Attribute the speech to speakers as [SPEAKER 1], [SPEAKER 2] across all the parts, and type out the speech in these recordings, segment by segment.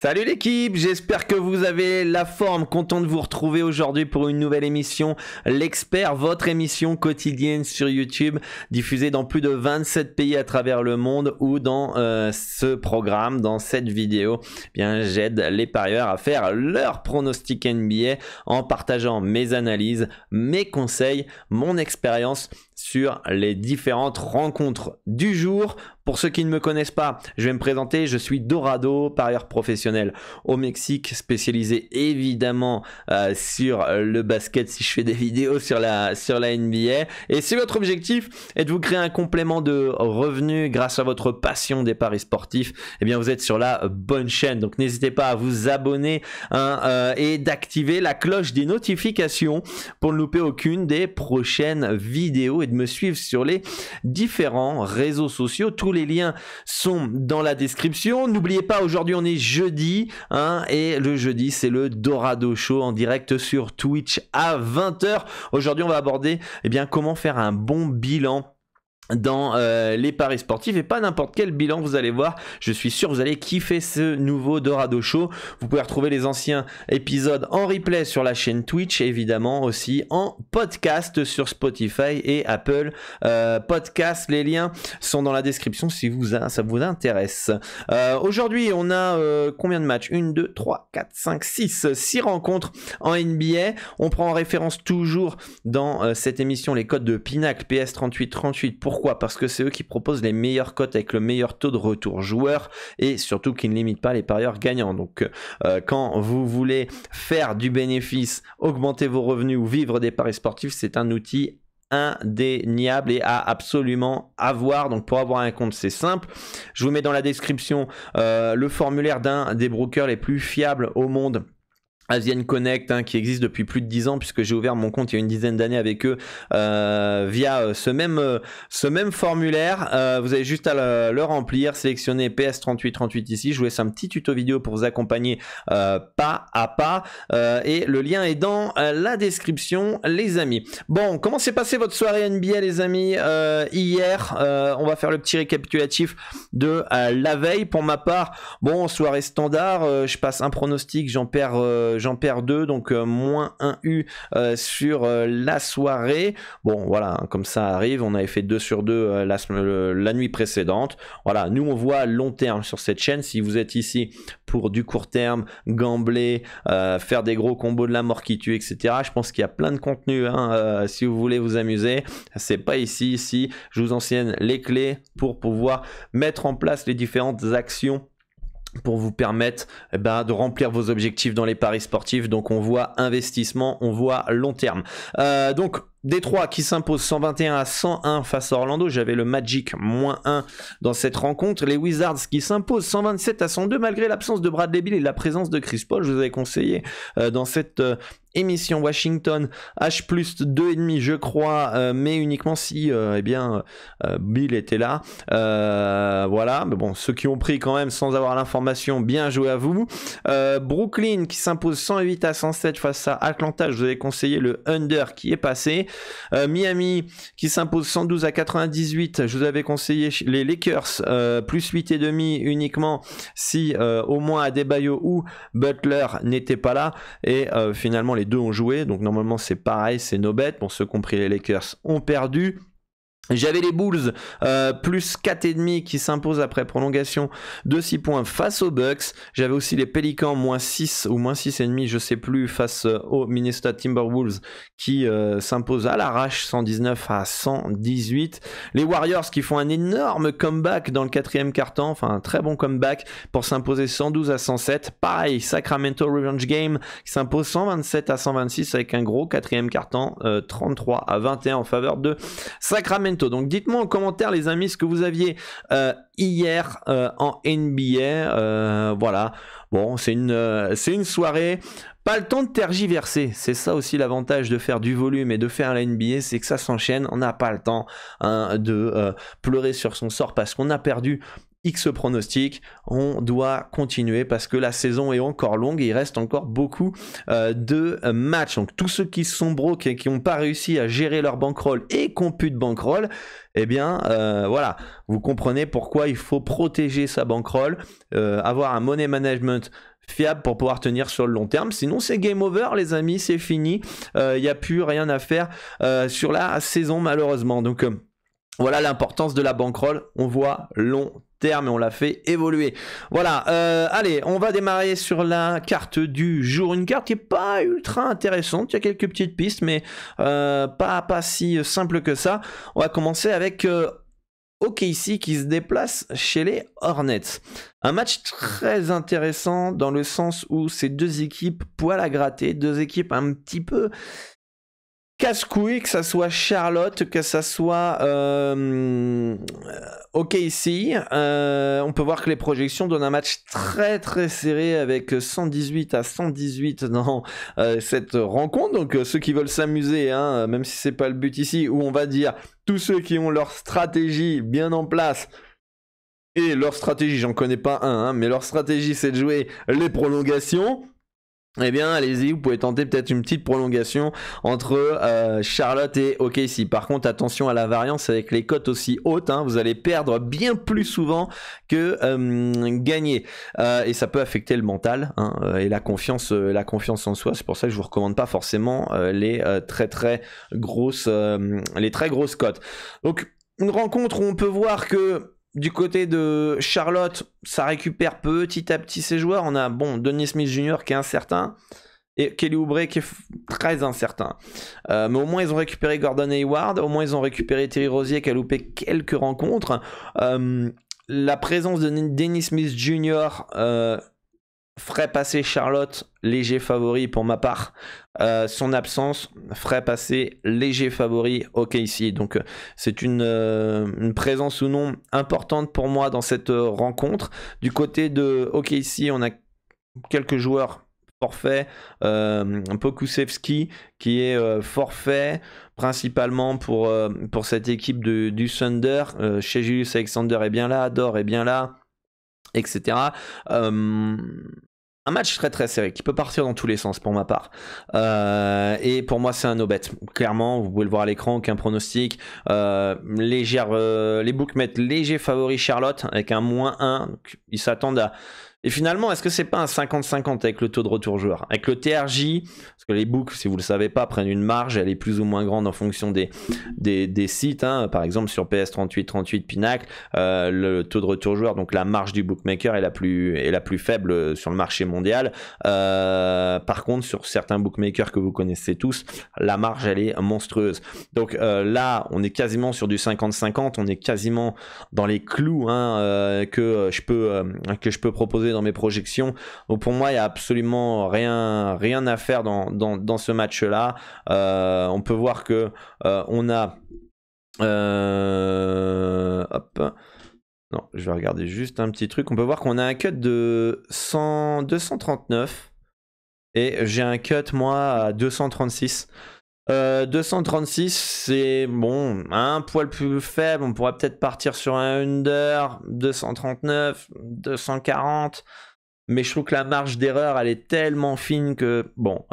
[SPEAKER 1] Salut l'équipe, j'espère que vous avez la forme, content de vous retrouver aujourd'hui pour une nouvelle émission, l'Expert, votre émission quotidienne sur YouTube, diffusée dans plus de 27 pays à travers le monde, où dans ce programme, dans cette vidéo, eh bien j'aide les parieurs à faire leur pronostic NBA en partageant mes analyses, mes conseils, mon expérience sur les différentes rencontres du jour. Pour ceux qui ne me connaissent pas, je vais me présenter, je suis Dorado, parieur professionnel au Mexique, spécialisé évidemment sur le basket si je fais des vidéos sur la NBA. Et si votre objectif est de vous créer un complément de revenus grâce à votre passion des paris sportifs, eh bien vous êtes sur la bonne chaîne. Donc n'hésitez pas à vous abonner et d'activer la cloche des notifications pour ne louper aucune des prochaines vidéos et de me suivre sur les différents réseaux sociaux. Tous les liens sont dans la description. N'oubliez pas, aujourd'hui on est jeudi et le jeudi c'est le Dorado Show en direct sur Twitch à 20 h. Aujourd'hui on va aborder comment faire un bon bilan dans les paris sportifs, et pas n'importe quel bilan, vous allez voir. Je suis sûr que vous allez kiffer ce nouveau Dorado Show. Vous pouvez retrouver les anciens épisodes en replay sur la chaîne Twitch, évidemment aussi en podcast sur Spotify et Apple Podcast. Les liens sont dans la description si ça vous intéresse. Aujourd'hui on a combien de matchs? 1, 2, 3, 4, 5, 6 rencontres en NBA. On prend en référence toujours dans cette émission les codes de Pinacle PS3838. Pourquoi? Parce que c'est eux qui proposent les meilleures cotes avec le meilleur taux de retour joueur et surtout qui ne limitent pas les parieurs gagnants. Donc quand vous voulez faire du bénéfice, augmenter vos revenus ou vivre des paris sportifs, c'est un outil indéniable et à absolument avoir. Donc pour avoir un compte, c'est simple. Je vous mets dans la description le formulaire d'un des brokers les plus fiables au monde, Asian Connect, qui existe depuis plus de 10 ans puisque j'ai ouvert mon compte il y a une dizaine d'années avec eux via ce même formulaire. Vous avez juste à le remplir, sélectionner PS3838 ici. Je vous laisse un petit tuto vidéo pour vous accompagner pas à pas et le lien est dans la description, les amis. Bon, comment s'est passé votre soirée NBA, les amis, hier? On va faire le petit récapitulatif de la veille. Pour ma part, bon, soirée standard, je passe un pronostic, j'en perds 2, donc moins 1 U sur la soirée. Bon voilà, comme ça arrive, on avait fait 2 sur 2 la nuit précédente. Voilà, nous on voit long terme sur cette chaîne. Si vous êtes ici pour du court terme, gambler, faire des gros combos de la mort qui tue, etc., je pense qu'il y a plein de contenu si vous voulez vous amuser. C'est pas ici, je vous enseigne les clés pour pouvoir mettre en place les différentes actions pour vous permettre de remplir vos objectifs dans les paris sportifs. Donc on voit investissement, on voit long terme. Donc Détroit qui s'impose 121-101 face à Orlando. J'avais le Magic -1 dans cette rencontre. Les Wizards qui s'imposent 127-102 malgré l'absence de Bradley Beal et la présence de Chris Paul. Je vous avais conseillé dans cette émission Washington H plus 2,5 je crois, mais uniquement si Bill était là. Voilà, mais bon, ceux qui ont pris quand même sans avoir l'information, bien joué à vous. Brooklyn qui s'impose 108-107 face à Atlanta. Je vous avais conseillé le under qui est passé. Miami qui s'impose 112-98. Je vous avais conseillé les Lakers plus 8,5 uniquement si au moins Adebayo ou Butler n'étaient pas là. Et finalement les deux ont joué, donc normalement c'est pareil, c'est no bet. Bon, ceux qui ont pris les Lakers ont perdu. J'avais les Bulls plus 4,5 qui s'imposent après prolongation de 6 points face aux Bucks. J'avais aussi les Pelicans moins 6 ou moins 6,5 je sais plus face aux Minnesota Timberwolves qui s'imposent à l'arrache 119-118. Les Warriors qui font un énorme comeback dans le 4e quart-temps, enfin un très bon comeback pour s'imposer 112-107. Pareil, Sacramento Revenge Game qui s'impose 127-126 avec un gros 4e quart-temps 33-21 en faveur de Sacramento. Donc dites-moi en commentaire les amis ce que vous aviez hier en NBA. Voilà, bon c'est une soirée, pas le temps de tergiverser. C'est ça aussi l'avantage de faire du volume et de faire la NBA, c'est que ça s'enchaîne. On n'a pas le temps de pleurer sur son sort parce qu'on a perdu X pronostic. On doit continuer parce que la saison est encore longue et il reste encore beaucoup de matchs. Donc tous ceux qui sont broke et qui n'ont pas réussi à gérer leur bankroll et qui n'ont plus de bankroll, eh bien voilà, vous comprenez pourquoi il faut protéger sa bankroll, avoir un money management fiable pour pouvoir tenir sur le long terme. Sinon, c'est game over, les amis, c'est fini. Il n'y a plus rien à faire sur la saison, malheureusement. Donc, voilà l'importance de la bankroll. On voit long terme et on l'a fait évoluer. Voilà, allez, on va démarrer sur la carte du jour. Une carte qui n'est pas ultra intéressante. Il y a quelques petites pistes, mais pas si simple que ça. On va commencer avec OKC qui se déplace chez les Hornets. Un match très intéressant dans le sens où c'est deux équipes poil à gratter, deux équipes un petit peu casse-couille, que ça soit Charlotte, que ça soit OKC. On peut voir que les projections donnent un match très très serré avec 118-118 dans cette rencontre. Donc ceux qui veulent s'amuser, hein, même si c'est pas le but ici, où on va dire tous ceux qui ont leur stratégie bien en place. Et leur stratégie, j'en connais pas un, hein, mais leur stratégie c'est de jouer les prolongations. Eh bien, allez-y, vous pouvez tenter peut-être une petite prolongation entre Charlotte et OKC. Par contre, attention à la variance avec les cotes aussi hautes. Hein, vous allez perdre bien plus souvent que gagner. Et ça peut affecter le mental, hein, et la confiance en soi. C'est pour ça que je vous recommande pas forcément les très grosses cotes. Donc, une rencontre où on peut voir que du côté de Charlotte, ça récupère petit à petit ses joueurs. On a Dennis Smith Jr. qui est incertain et Kelly Oubre qui est très incertain. Mais au moins ils ont récupéré Gordon Hayward, au moins ils ont récupéré Terry Rozier qui a loupé quelques rencontres. La présence de Dennis Smith Jr. Ferait passer Charlotte léger favori pour ma part. Son absence ferait passer léger favori OKC. Donc c'est une présence ou non importante pour moi dans cette rencontre. Du côté de OKC, on a quelques joueurs forfaits. Pokusevski qui est forfait principalement pour cette équipe du Thunder. Chez Julius Alexander est bien là, Dor est bien là, etc. Un match très serré qui peut partir dans tous les sens pour ma part. Et pour moi, c'est un no bet. Clairement, vous pouvez le voir à l'écran, aucun pronostic. Les books mettent léger favori Charlotte avec un -1. Donc, ils s'attendent à... Et finalement, est-ce que c'est pas un 50-50 avec le taux de retour joueur? Avec le TRJ, parce que les books, si vous le savez pas, prennent une marge, elle est plus ou moins grande en fonction des sites. Hein. Par exemple, sur PS38 Pinacle, le taux de retour joueur, donc la marge du bookmaker est la plus faible sur le marché mondial. Par contre, sur certains bookmakers que vous connaissez tous, la marge, elle est monstrueuse. Donc là, on est quasiment sur du 50-50, on est quasiment dans les clous, hein, que je peux proposer dans mes projections. Donc pour moi, il n'y a absolument rien à faire dans ce match-là. On peut voir que on a... hop. Non, je vais regarder juste un petit truc. On peut voir qu'on a un cut de 239 et j'ai un cut, moi, à 236. 236, c'est bon, un poil plus faible. On pourrait peut-être partir sur un under. 239, 240. Mais je trouve que la marge d'erreur, elle est tellement fine que, bon,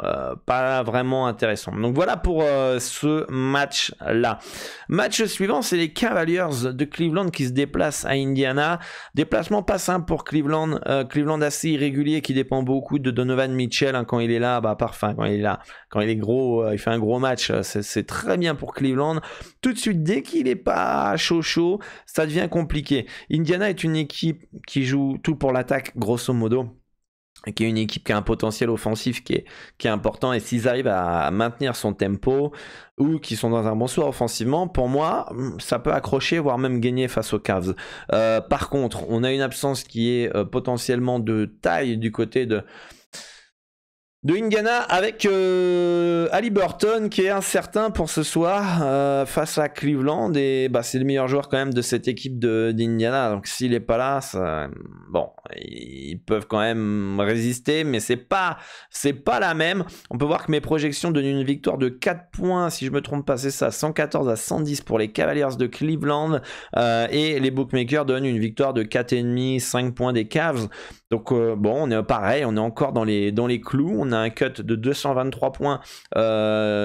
[SPEAKER 1] pas vraiment intéressant. Donc voilà pour ce match-là. Match suivant, c'est les Cavaliers de Cleveland qui se déplacent à Indiana. Déplacement pas simple pour Cleveland. Cleveland assez irrégulier qui dépend beaucoup de Donovan Mitchell. Hein, quand il est là, parfait. Quand il est là, quand il est gros, il fait un gros match. C'est très bien pour Cleveland. Tout de suite, dès qu'il n'est pas chaud, ça devient compliqué. Indiana est une équipe qui joue tout pour l'attaque, grosso modo, qui est une équipe qui a un potentiel offensif qui est important, et s'ils arrivent à maintenir son tempo ou qu'ils sont dans un bon soir offensivement, pour moi ça peut accrocher, voire même gagner face aux Cavs. Par contre, on a une absence qui est potentiellement de taille du côté de Indiana avec Haliburton qui est incertain pour ce soir face à Cleveland, et c'est le meilleur joueur quand même de cette équipe d'Indiana, donc s'il n'est pas là, ils peuvent quand même résister, mais c'est pas la même. On peut voir que mes projections donnent une victoire de 4 points, si je me trompe pas, c'est ça, 114-110 pour les Cavaliers de Cleveland, et les bookmakers donnent une victoire de 4,5, 5 points des Cavs. Donc on est pareil, on est encore dans les clous. On a un cut de 223 points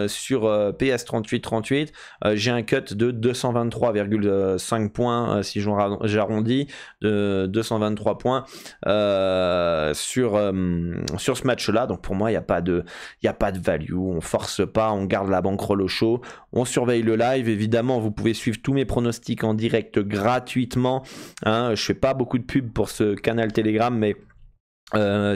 [SPEAKER 1] sur PS 38-38. J'ai un cut de 223,5 points si j'arrondis, de 223 points sur ce match-là. Donc pour moi, il n'y a pas de value. On force pas, on garde la bankroll au chaud. On surveille le live. Évidemment, vous pouvez suivre tous mes pronostics en direct gratuitement. Hein, je fais pas beaucoup de pub pour ce canal Telegram, mais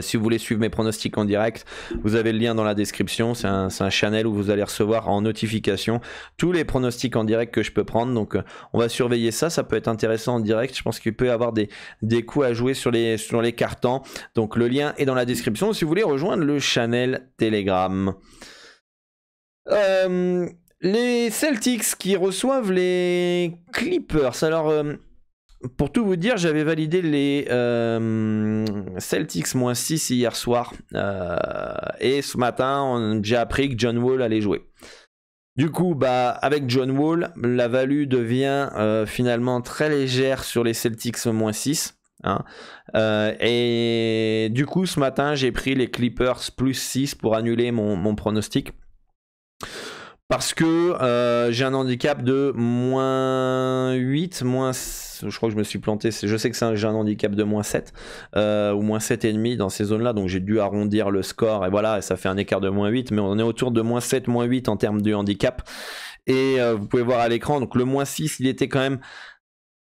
[SPEAKER 1] si vous voulez suivre mes pronostics en direct, vous avez le lien dans la description. C'est un channel où vous allez recevoir en notification tous les pronostics en direct que je peux prendre. Donc on va surveiller ça, ça peut être intéressant en direct. Je pense qu'il peut y avoir des coups à jouer sur les cartons. Donc le lien est dans la description si vous voulez rejoindre le channel Telegram. Les Celtics qui reçoivent les Clippers. Alors pour tout vous dire, j'avais validé les Celtics -6 hier soir. Et ce matin, j'ai appris que John Wall allait jouer. Du coup, avec John Wall, la value devient finalement très légère sur les Celtics -6. Hein. Et du coup, ce matin, j'ai pris les Clippers +6 pour annuler mon pronostic. Parce que j'ai un handicap de -8, je crois que je me suis planté, je sais que j'ai un handicap de -7 ou -7,5 dans ces zones-là, donc j'ai dû arrondir le score, et voilà, ça fait un écart de -8, mais on est autour de -7, -8 en termes de handicap. Et vous pouvez voir à l'écran, donc le -6, il était quand même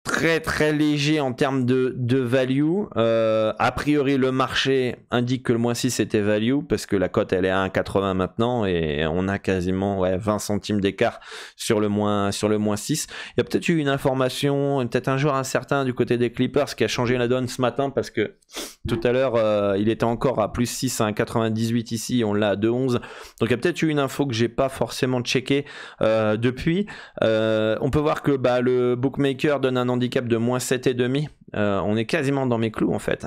[SPEAKER 1] très très léger en termes de value. A priori le marché indique que le -6 était value parce que la cote elle est à 1,80 maintenant et on a quasiment 20 centimes d'écart sur le -6. Il y a peut-être eu une information, peut-être un joueur incertain du côté des Clippers qui a changé la donne ce matin parce que tout à l'heure il était encore à +6 à 1,98 ici, on l'a à 2,11. Donc il y a peut-être eu une info que j'ai pas forcément checké depuis. On peut voir que le bookmaker donne un handicap de -7,5. On est quasiment dans mes clous en fait.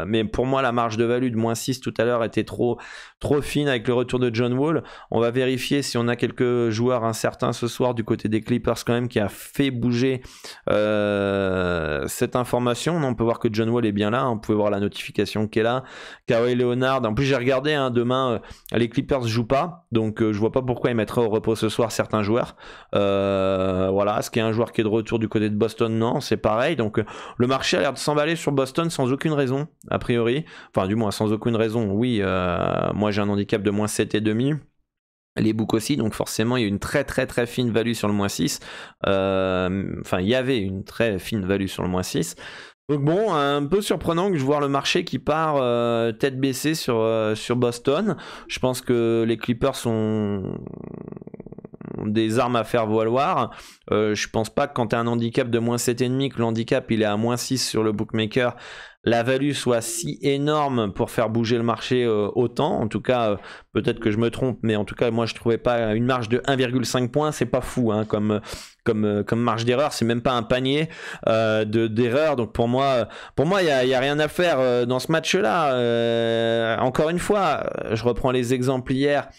[SPEAKER 1] Mais pour moi, la marge de value de -6 tout à l'heure était trop fine avec le retour de John Wall. On va vérifier si on a quelques joueurs incertains ce soir du côté des Clippers quand même qui a fait bouger cette information. On peut voir que John Wall est bien là. On peut voir la notification qui est là. Kawhi Leonard. En plus, j'ai regardé demain, les Clippers jouent pas. Donc, je vois pas pourquoi ils mettraient au repos ce soir certains joueurs. Voilà. Est-ce qu'il y a un joueur qui est de retour du côté de Boston? Non, c'est pareil. Donc, le marché a l'air de s'emballer sur Boston sans aucune raison, a priori. Enfin, du moins, sans aucune raison. Oui, moi, j'ai un handicap de -7,5. Les books aussi, donc forcément, il y a une très très très fine value sur le -6. Enfin, il y avait une très fine value sur le -6. Donc bon, un peu surprenant que je vois le marché qui part tête baissée sur Boston. Je pense que les Clippers sont des armes à faire valoir. Je pense pas que quand tu as un handicap de -7,5, que l'handicap il est à -6 sur le bookmaker, la value soit si énorme pour faire bouger le marché autant. En tout cas, peut-être que je me trompe, mais en tout cas, moi je trouvais pas une marge de 1,5 points, c'est pas fou hein, comme marge d'erreur, c'est même pas un panier d'erreur. Donc pour moi il y a rien à faire dans ce match-là. Encore une fois, je reprends les exemples hier.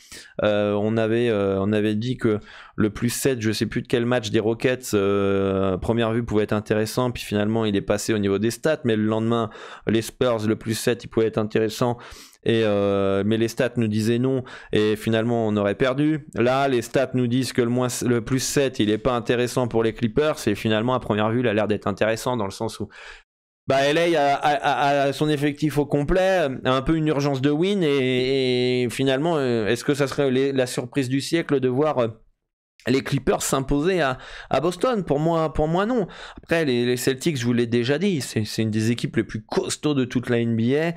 [SPEAKER 1] On avait dit que le +7, je sais plus de quel match des Rockets, première vue pouvait être intéressant, puis finalement il est passé au niveau des stats, mais le lendemain les Spurs, le +7 il pouvait être intéressant. Mais les stats nous disaient non et finalement on aurait perdu. Là les stats nous disent que le +7 il est pas intéressant pour les Clippers et finalement à première vue il a l'air d'être intéressant dans le sens où LA a son effectif au complet, a un peu une urgence de win et finalement est-ce que ça serait la surprise du siècle de voir les Clippers s'imposer à Boston? Pour moi non. Après les Celtics, je vous l'ai déjà dit, c'est une des équipes les plus costauds de toute la NBA,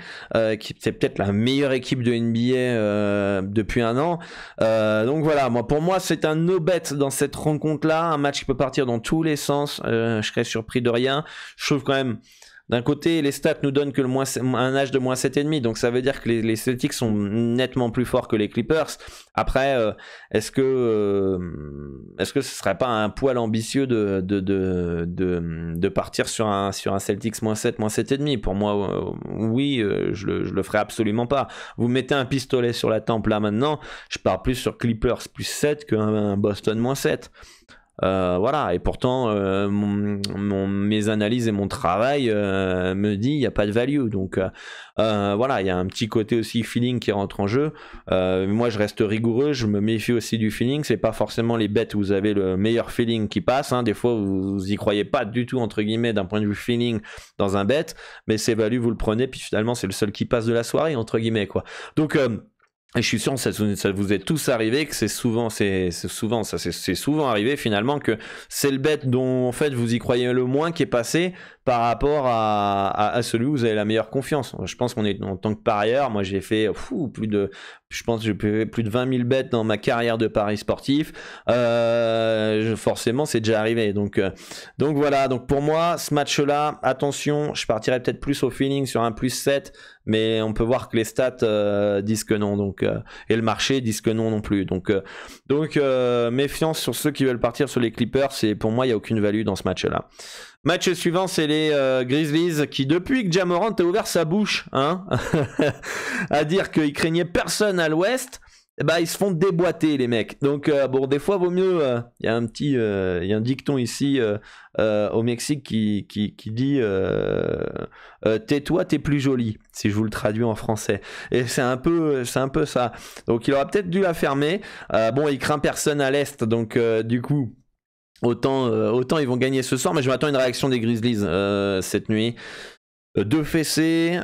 [SPEAKER 1] c'est peut-être la meilleure équipe de NBA depuis un an. Donc voilà, pour moi c'est un no bet dans cette rencontre là, un match qui peut partir dans tous les sens. Je serais surpris de rien. Je trouve quand même, d'un côté, les stats nous donnent que un âge de -7,5, donc ça veut dire que les Celtics sont nettement plus forts que les Clippers. Après, est-ce que ce serait pas un poil ambitieux de partir sur un Celtics -7, -7,5? Pour moi, oui, je le ferai absolument pas. Vous mettez un pistolet sur la tempe là maintenant, je pars plus sur Clippers +7 qu'un Boston -7. Voilà, et pourtant mes analyses et mon travail me dit il n'y a pas de value, donc voilà, il y a un petit côté aussi feeling qui rentre en jeu. Moi je reste rigoureux, je me méfie aussi du feeling, c'est pas forcément les bêtes où vous avez le meilleur feeling qui passe, hein. Des fois vous y croyez pas du tout entre guillemets d'un point de vue feeling dans un bet, mais c'est value, vous le prenez, puis finalement c'est le seul qui passe de la soirée entre guillemets quoi. Donc et je suis sûr que ça vous est tous arrivé, que c'est souvent arrivé finalement que c'est le bet dont en fait vous y croyez le moins qui est passé par rapport à celui où vous avez la meilleure confiance. Je pense qu'on est en tant que parieur, moi j'ai fait je pense que j'ai fait plus de 20 000 bets dans ma carrière de paris sportif. Forcément c'est déjà arrivé. Donc voilà, donc pour moi ce match-là, attention, je partirais peut-être plus au feeling sur un +7, mais on peut voir que les stats disent que non, donc et le marché disent que non plus. Donc méfiance sur ceux qui veulent partir sur les Clippers. Et pour moi il n'y a aucune value dans ce match-là. Match suivant, c'est les Grizzlies qui, depuis que Ja Morant a ouvert sa bouche, hein, à dire qu'il craignait personne à l'Ouest, bah ils se font déboîter les mecs. Donc bon, des fois vaut mieux. Il y a un dicton ici au Mexique qui dit tais-toi, t'es plus jolie, si je vous le traduis en français. Et c'est un peu ça. Donc il aura peut-être dû la fermer. Bon, il craint personne à l'Est, donc du coup. Autant ils vont gagner ce soir, mais je m'attends à une réaction des Grizzlies cette nuit. Deux fessées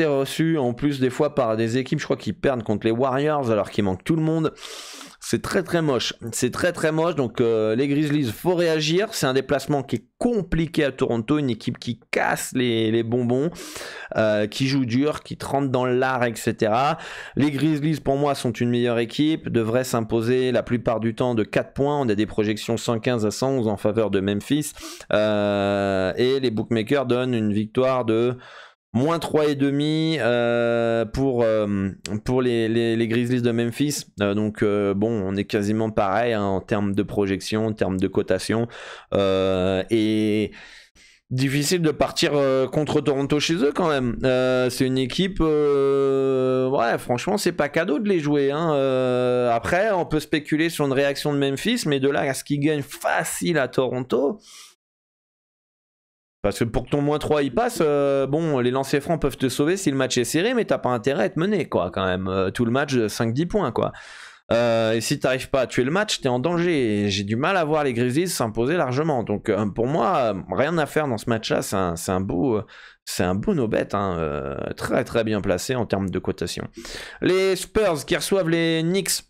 [SPEAKER 1] reçus en plus des fois par des équipes, je crois qu'ils perdent contre les Warriors alors qu'il manque tout le monde. C'est très très moche. C'est très très moche. Donc les Grizzlies, faut réagir. C'est un déplacement qui est compliqué à Toronto, une équipe qui casse les bonbons, qui joue dur, qui te rentre dans l'art, etc. Les Grizzlies, pour moi, sont une meilleure équipe, devraient s'imposer la plupart du temps de 4 points. On a des projections 115 à 111 en faveur de Memphis. Et les bookmakers donnent une victoire de moins 3,5 pour les Grizzlies de Memphis. Donc bon, on est quasiment pareil hein, en termes de projection, en termes de cotation. Et difficile de partir contre Toronto chez eux quand même. C'est une équipe... ouais, franchement, c'est pas cadeau de les jouer. Hein. Après, on peut spéculer sur une réaction de Memphis, mais de là à ce qu'ils gagnent facile à Toronto... Parce que pour que ton moins 3 il passe, bon, les lancers francs peuvent te sauver si le match est serré, mais t'as pas intérêt à être mené, quoi, quand même. Tout le match, 5-10 points, quoi. Et si t'arrives pas à tuer le match, t'es en danger. Et j'ai du mal à voir les Grizzlies s'imposer largement. Donc, pour moi, rien à faire dans ce match-là. C'est un beau no-bet, hein, très très bien placé en termes de cotation. Les Spurs qui reçoivent les Knicks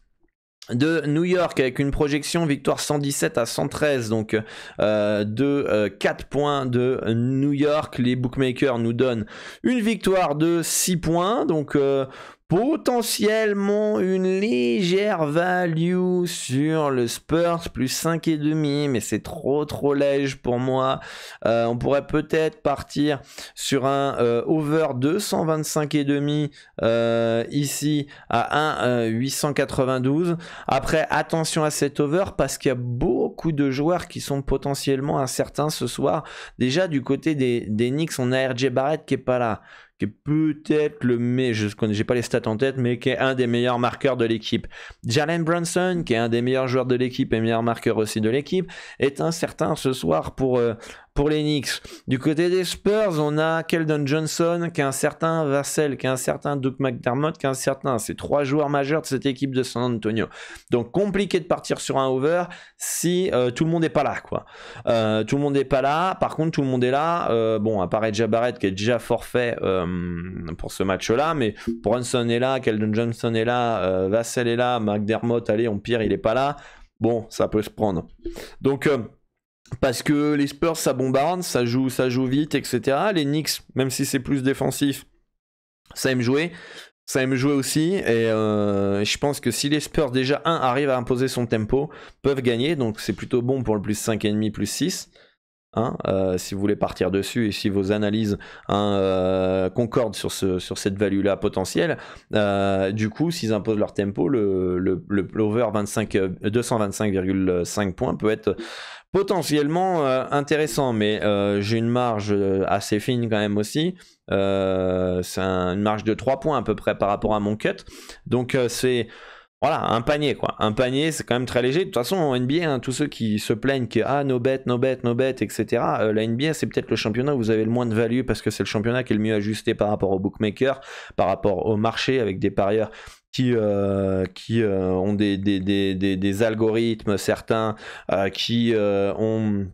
[SPEAKER 1] de New York avec une projection victoire 117 à 113, donc 4 points de New York. Les bookmakers nous donnent une victoire de 6 points, donc potentiellement une légère value sur le Spurs plus 5,5, mais c'est trop léger pour moi. On pourrait peut-être partir sur un over 225,5 ici à 1,892. Après, attention à cet over parce qu'il y a beaucoup de joueurs qui sont potentiellement incertains ce soir. Déjà du côté des Knicks, on a RJ Barrett qui est pas là, qui est peut-être j'ai pas les stats en tête, mais qui est un des meilleurs marqueurs de l'équipe. Jalen Brunson, qui est un des meilleurs joueurs de l'équipe et meilleur marqueur aussi de l'équipe, est incertain ce soir pour les Knicks. Du côté des Spurs, on a Keldon Johnson, qui est un certain Vassell, qui est un certain Doug McDermott, qui est un certain. C'est 3 joueurs majeurs de cette équipe de San Antonio. Donc compliqué de partir sur un over si tout le monde n'est pas là, quoi. Tout le monde n'est pas là. Par contre, tout le monde est là. Bon, à part RJ Barrett qui est déjà forfait pour ce match-là, mais Brunson est là, Keldon Johnson est là, Vassell est là, McDermott, allez, on pire, il est pas là. Bon, ça peut se prendre. Donc parce que les Spurs ça bombarde, ça joue vite, etc. Les Knicks, même si c'est plus défensif, ça aime jouer aussi. Et je pense que si les Spurs déjà arrivent à imposer son tempo, peuvent gagner. Donc c'est plutôt bon pour le plus 5,5, plus 6. Hein, si vous voulez partir dessus et si vos analyses concordent sur cette value là potentielle, du coup s'ils imposent leur tempo, l'over 225,5 points peut être potentiellement intéressant, mais j'ai une marge assez fine quand même aussi. C'est une marge de 3 points à peu près par rapport à mon cut, donc c'est Voilà, un panier quoi. Un panier, c'est quand même très léger. De toute façon, en NBA, hein, tous ceux qui se plaignent que ah, no bet, no bet, no bet, etc. La NBA, c'est peut-être le championnat où vous avez le moins de value parce que c'est le championnat qui est le mieux ajusté par rapport aux bookmakers, par rapport au marché avec des parieurs qui ont des algorithmes, certains qui ont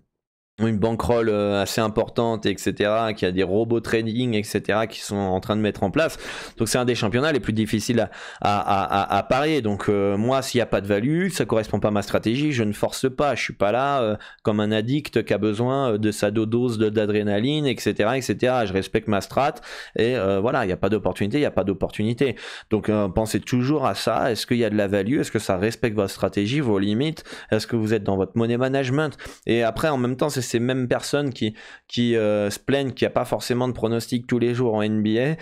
[SPEAKER 1] une bankroll assez importante, etc., qui a des robots trading, etc., qui sont en train de mettre en place. Donc c'est un des championnats les plus difficiles à parier. Donc moi, s'il n'y a pas de value, ça correspond pas à ma stratégie, je ne force pas. Je suis pas là comme un addict qui a besoin de sa dose d'adrénaline, etc., etc. Je respecte ma strat et voilà, il n'y a pas d'opportunité, il n'y a pas d'opportunité. Donc pensez toujours à ça. Est-ce qu'il y a de la value? Est-ce que ça respecte votre stratégie, vos limites? Est-ce que vous êtes dans votre money management? Et après, en même temps, c'est ces mêmes personnes qui se plaignent qu'il n'y a pas forcément de pronostics tous les jours en NBA,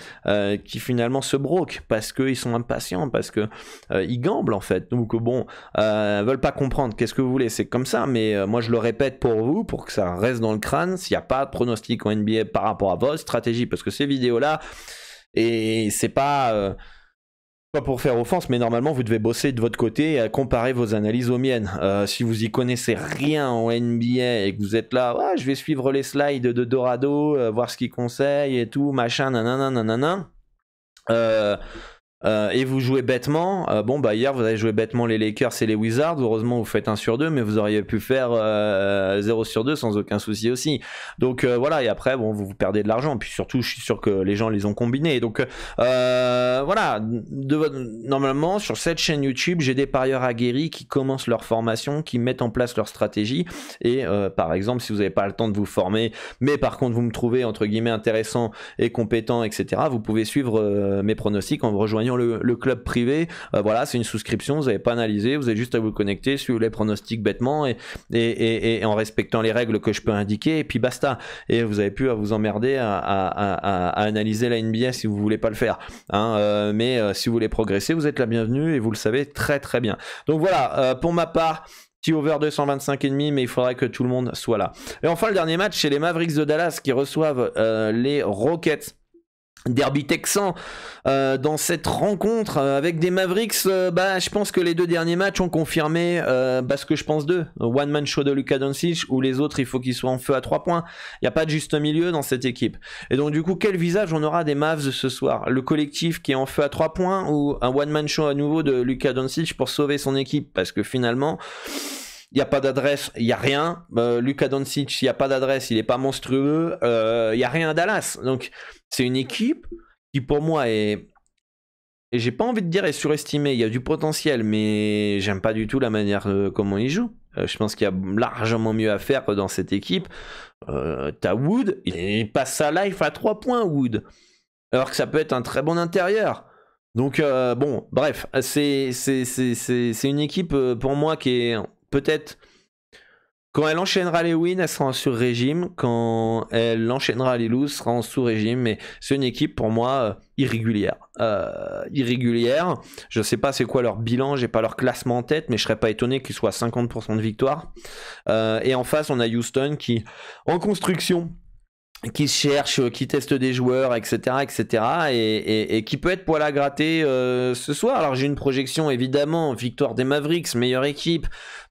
[SPEAKER 1] qui finalement se broquent parce qu'ils sont impatients, parce que ils gamblent en fait. Donc bon, veulent pas comprendre. Qu'est-ce que vous voulez? C'est comme ça, mais moi je le répète pour vous, pour que ça reste dans le crâne. S'il n'y a pas de pronostics en NBA par rapport à votre stratégie, parce que ces vidéos-là, et c'est pas pour faire offense, mais normalement vous devez bosser de votre côté et comparer vos analyses aux miennes. Si vous y connaissez rien en NBA et que vous êtes là, ouais, je vais suivre les slides de Dorado, voir ce qu'il conseille et tout, machin, nanana, nanana. Et vous jouez bêtement. Bon bah hier vous avez joué bêtement les Lakers et les Wizards. Heureusement vous faites 1 sur 2, mais vous auriez pu faire 0 sur 2 sans aucun souci aussi. Donc voilà, et après bon vous perdez de l'argent. Puis surtout je suis sûr que les gens les ont combinés. Donc voilà, normalement sur cette chaîne YouTube j'ai des parieurs aguerris qui commencent leur formation, qui mettent en place leur stratégie. Et par exemple si vous n'avez pas le temps de vous former, mais par contre vous me trouvez entre guillemets intéressant et compétent, etc., vous pouvez suivre mes pronostics en vous rejoignant le club privé. Voilà, c'est une souscription, vous n'avez pas analysé, vous avez juste à vous connecter, suivre les pronostics bêtement et en respectant les règles que je peux indiquer, et puis basta. Et vous avez plus à vous emmerder à analyser la NBA si vous voulez pas le faire, hein. Mais si vous voulez progresser, vous êtes la bienvenue et vous le savez très très bien. Donc voilà, pour ma part, petit over 225,5, mais il faudrait que tout le monde soit là. Et enfin, le dernier match, c'est les Mavericks de Dallas qui reçoivent les Rockets. Derby texan dans cette rencontre avec des Mavericks. Je pense que les deux derniers matchs ont confirmé ce que je pense d'eux. One man show de Luka Doncic, où les autres il faut qu'ils soient en feu à 3 points. Il n'y a pas de juste milieu dans cette équipe. Et donc du coup, quel visage on aura des Mavs ce soir? Le collectif qui est en feu à 3 points, ou un one man show à nouveau de Luka Doncic pour sauver son équipe? Parce que finalement il n'y a pas d'adresse, il n'y a rien. Luka Doncic, il n'y a pas d'adresse, il n'est pas monstrueux. Il n'y a rien à Dallas. Donc c'est une équipe qui pour moi est, et j'ai pas envie de dire est surestimée, il y a du potentiel, mais j'aime pas du tout la manière comment ils jouent. Je pense qu'il y a largement mieux à faire dans cette équipe. T'as Wood, il passe sa life à 3 points, Wood. Alors que ça peut être un très bon intérieur. Donc bon, bref, c'est une équipe pour moi qui est peut-être... Quand elle enchaînera les wins, elle sera en sur-régime. Quand elle enchaînera les loses, elle sera en sous-régime. Mais c'est une équipe, pour moi, irrégulière. Irrégulière. Je ne sais pas c'est quoi leur bilan, j'ai pas leur classement en tête, mais je serais pas étonné qu'ils soient à 50% de victoire. Et en face, on a Houston qui, en construction, qui cherche, qui teste des joueurs, etc., etc., et qui peut être poil à gratter ce soir. Alors j'ai une projection, évidemment, victoire des Mavericks, meilleure équipe.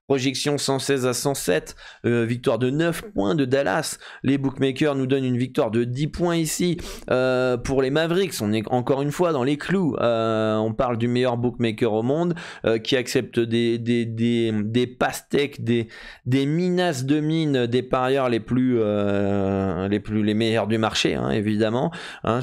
[SPEAKER 1] Projection 116 à 107, victoire de 9 points de Dallas. Les bookmakers nous donnent une victoire de 10 points ici pour les Mavericks. On est encore une fois dans les clous. On parle du meilleur bookmaker au monde qui accepte des pastèques, des minas de mine, des parieurs les meilleurs du marché, hein, évidemment. Hein,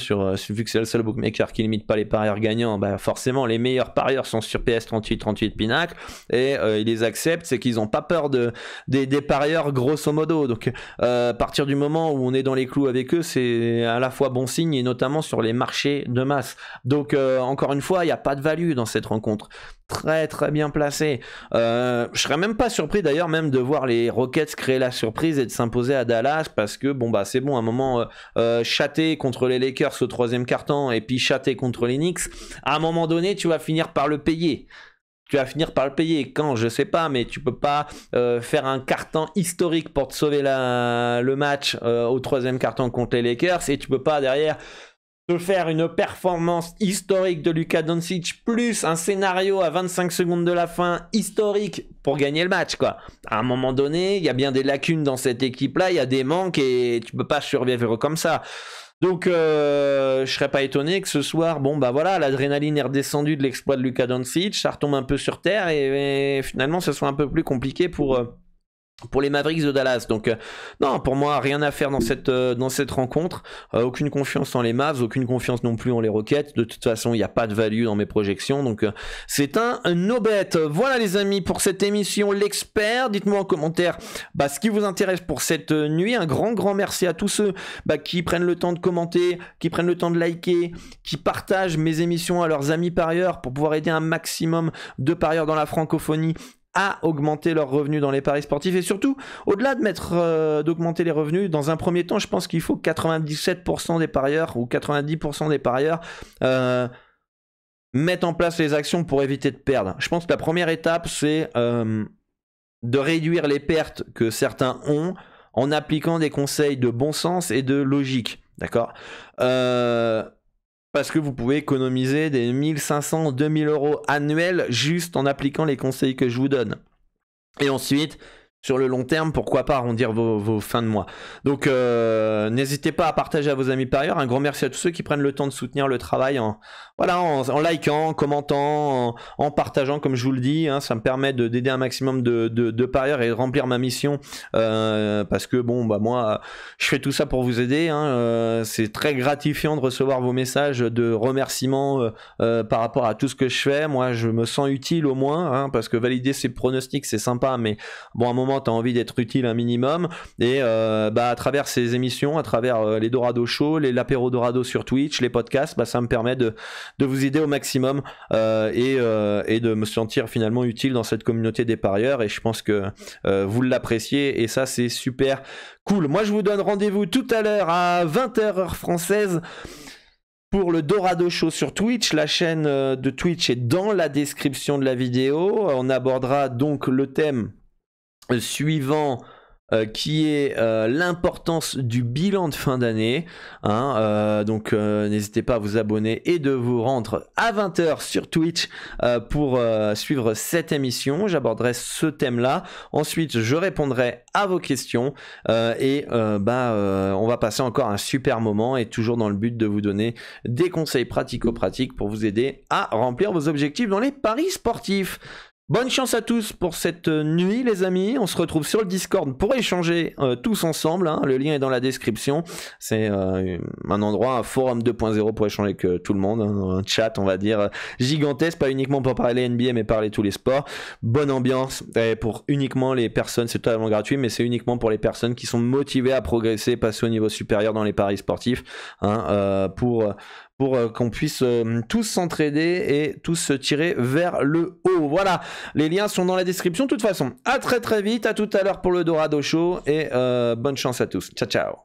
[SPEAKER 1] vu que c'est le seul bookmaker qui limite pas les parieurs gagnants, forcément les meilleurs parieurs sont sur PS38 Pinacle et ils les acceptent. C'est qu'ils n'ont pas peur des parieurs grosso modo. Donc à partir du moment où on est dans les clous avec eux, c'est à la fois bon signe, et notamment sur les marchés de masse. Donc encore une fois, il n'y a pas de value dans cette rencontre. Très très bien placé. Je serais même pas surpris d'ailleurs même de voir les Rockets créer la surprise et de s'imposer à Dallas, parce que c'est bon, à un moment chaté contre les Lakers au 3e quart-temps et puis chaté contre les Knicks, à un moment donné tu vas finir par le payer. Tu vas finir par le payer. Quand, je sais pas, mais tu peux pas faire un carton historique pour te sauver le match au 3e carton contre les Lakers, et tu peux pas derrière de faire une performance historique de Luka Doncic plus un scénario à 25 secondes de la fin historique pour gagner le match, quoi. À un moment donné, il y a bien des lacunes dans cette équipe-là, il y a des manques et tu peux pas survivre comme ça. Donc, je serais pas étonné que ce soir, bon bah voilà, l'adrénaline est redescendue de l'exploit de Luka Doncic, ça retombe un peu sur terre et finalement, ce soit un peu plus compliqué pour les Mavericks de Dallas. Donc non, pour moi, rien à faire dans cette rencontre. Aucune confiance en les Mavs, aucune confiance non plus en les Rockets. De toute façon, il n'y a pas de value dans mes projections. Donc c'est un no-bet. Voilà les amis pour cette émission L'Expert. Dites-moi en commentaire ce qui vous intéresse pour cette nuit. Un grand merci à tous ceux qui prennent le temps de commenter, qui prennent le temps de liker, qui partagent mes émissions à leurs amis parieurs pour pouvoir aider un maximum de parieurs dans la francophonie à augmenter leurs revenus dans les paris sportifs. Et surtout, au-delà d'augmenter les revenus, dans un premier temps, je pense qu'il faut que 97% des parieurs ou 90% des parieurs mettent en place les actions pour éviter de perdre. Je pense que la première étape, c'est de réduire les pertes que certains ont en appliquant des conseils de bon sens et de logique. D'accord ? Parce que vous pouvez économiser des 1500, 2000 euros annuels juste en appliquant les conseils que je vous donne. Et ensuite, sur le long terme, pourquoi pas arrondir vos fins de mois. Donc, n'hésitez pas à partager à vos amis parieurs. Un grand merci à tous ceux qui prennent le temps de soutenir le travail en likant, en commentant, en partageant, comme je vous le dis. Ça me permet d'aider un maximum de parieurs et de remplir ma mission. Parce que, moi, je fais tout ça pour vous aider. C'est très gratifiant de recevoir vos messages de remerciements par rapport à tout ce que je fais. Moi, je me sens utile au moins, parce que valider ses pronostics, c'est sympa, mais bon, à un moment, tu as envie d'être utile un minimum. Et à travers ces émissions, à travers les Dorado Show, l'apéro Dorado sur Twitch, les podcasts, ça me permet de vous aider au maximum et de me sentir finalement utile dans cette communauté des parieurs. Et je pense que vous l'appréciez et ça, c'est super cool. Moi, je vous donne rendez-vous tout à l'heure à 20h heure française pour le Dorado Show sur Twitch. La chaîne de Twitch est dans la description de la vidéo. On abordera donc le thème suivant qui est l'importance du bilan de fin d'année. Donc n'hésitez pas à vous abonner et de vous rendre à 20h sur Twitch pour suivre cette émission. J'aborderai ce thème-là. Ensuite, je répondrai à vos questions et on va passer encore un super moment et toujours dans le but de vous donner des conseils pratico-pratiques pour vous aider à remplir vos objectifs dans les paris sportifs. Bonne chance à tous pour cette nuit les amis, on se retrouve sur le Discord pour échanger tous ensemble, le lien est dans la description, c'est un endroit, un forum 2.0 pour échanger avec tout le monde, un chat on va dire gigantesque, pas uniquement pour parler NBA mais parler tous les sports, bonne ambiance, et pour uniquement les personnes, c'est totalement gratuit mais c'est uniquement pour les personnes qui sont motivées à progresser, passer au niveau supérieur dans les paris sportifs, pour qu'on puisse tous s'entraider et tous se tirer vers le haut. Voilà, les liens sont dans la description. De toute façon, à très vite, à tout à l'heure pour le Dorado Show et bonne chance à tous. Ciao, ciao.